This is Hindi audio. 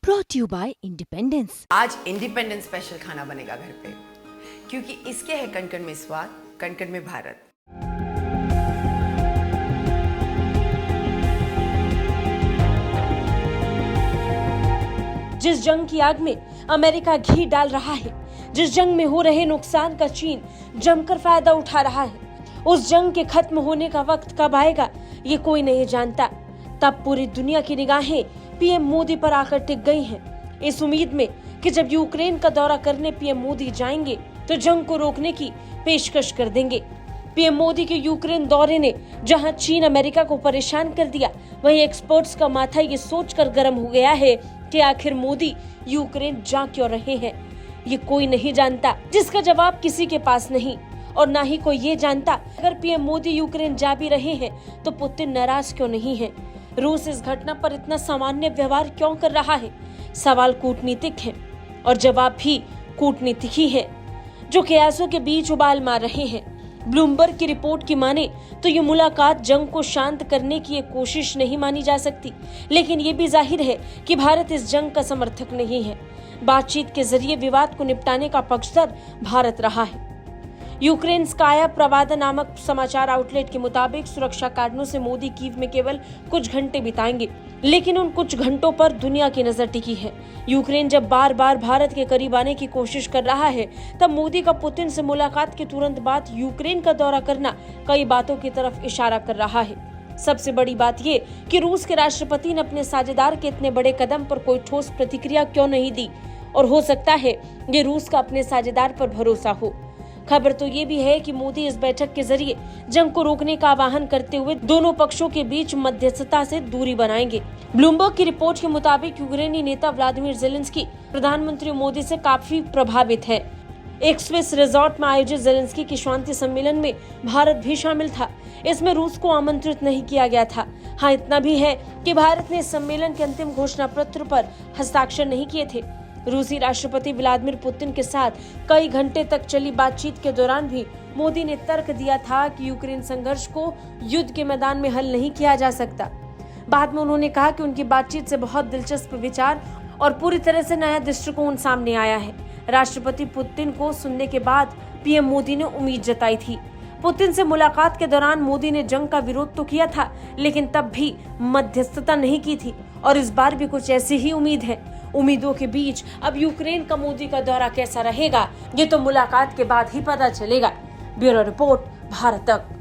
brought to you by Independence। आज इंडिपेंडेंस स्पेशल खाना बनेगा घर पे, क्योंकि इसके है कण कण में स्वाद, कण कण में भारत। जिस जंग की आग में अमेरिका घी डाल रहा है, जिस जंग में हो रहे नुकसान का चीन जमकर फायदा उठा रहा है, उस जंग के खत्म होने का वक्त कब आएगा ये कोई नहीं जानता। तब पूरी दुनिया की निगाहें पीएम मोदी पर आकर टिक गई हैं, इस उम्मीद में कि जब यूक्रेन का दौरा करने पीएम मोदी जाएंगे तो जंग को रोकने की पेशकश कर देंगे। पीएम मोदी के यूक्रेन दौरे ने जहां चीन अमेरिका को परेशान कर दिया, वहीं एक्सपर्ट्स का माथा ये सोचकर गर्म हो गया है कि आखिर मोदी यूक्रेन जा क्यों रहे हैं। ये कोई नहीं जानता, जिसका जवाब किसी के पास नहीं, और ना ही कोई ये जानता अगर पीएम मोदी यूक्रेन जा भी रहे हैं तो पुतिन नाराज क्यों नहीं है। रूस इस घटना पर इतना सामान्य व्यवहार क्यों कर रहा है। सवाल कूटनीतिक है और जवाब भी कूटनीतिक ही है, जो कयासों के बीच उबाल मार रहे हैं। ब्लूमबर्ग की रिपोर्ट की माने तो ये मुलाकात जंग को शांत करने की एक कोशिश नहीं मानी जा सकती, लेकिन ये भी जाहिर है कि भारत इस जंग का समर्थक नहीं है। बातचीत के जरिए विवाद को निपटाने का पक्षधर भारत रहा है। यूक्रेन स्काया प्रवादा नामक समाचार आउटलेट के मुताबिक सुरक्षा कारणों से मोदी कीव में केवल कुछ घंटे बिताएंगे, लेकिन उन कुछ घंटों पर दुनिया की नजर टिकी है। यूक्रेन जब बार बार भारत के करीब आने की कोशिश कर रहा है, तब मोदी का पुतिन से मुलाकात के तुरंत बाद यूक्रेन का दौरा करना कई बातों की तरफ इशारा कर रहा है। सबसे बड़ी बात ये कि रूस के राष्ट्रपति ने अपने साझेदार के इतने बड़े कदम पर कोई ठोस प्रतिक्रिया क्यों नहीं दी, और हो सकता है ये रूस का अपने साझेदार पर भरोसा हो। खबर तो ये भी है कि मोदी इस बैठक के जरिए जंग को रोकने का आह्वान करते हुए दोनों पक्षों के बीच मध्यस्थता से दूरी बनाएंगे। ब्लूमबर्ग की रिपोर्ट के मुताबिक यूक्रेनी नेता व्लादिमीर जेलेंस्की प्रधानमंत्री मोदी से काफी प्रभावित है। एक स्विस रिजॉर्ट में आयोजित जेलेंस्की की शांति सम्मेलन में भारत भी शामिल था। इसमें रूस को आमंत्रित नहीं किया गया था। हाँ, इतना भी है कि भारत ने इस सम्मेलन के अंतिम घोषणा पत्र पर हस्ताक्षर नहीं किए थे। रूसी राष्ट्रपति व्लादिमीर पुतिन के साथ कई घंटे तक चली बातचीत के दौरान भी मोदी ने तर्क दिया था कि यूक्रेन संघर्ष को युद्ध के मैदान में हल नहीं किया जा सकता। बाद में उन्होंने कहा कि उनकी बातचीत से बहुत दिलचस्प विचार और पूरी तरह से नया दृष्टिकोण सामने आया है। राष्ट्रपति पुतिन को सुनने के बाद पीएम मोदी ने उम्मीद जताई थी। पुतिन से मुलाकात के दौरान मोदी ने जंग का विरोध तो किया था, लेकिन तब भी मध्यस्थता नहीं की थी, और इस बार भी कुछ ऐसी ही उम्मीद है। उम्मीदों के बीच अब यूक्रेन का मोदी का दौरा कैसा रहेगा, ये तो मुलाकात के बाद ही पता चलेगा। ब्यूरो रिपोर्ट, भारत तक।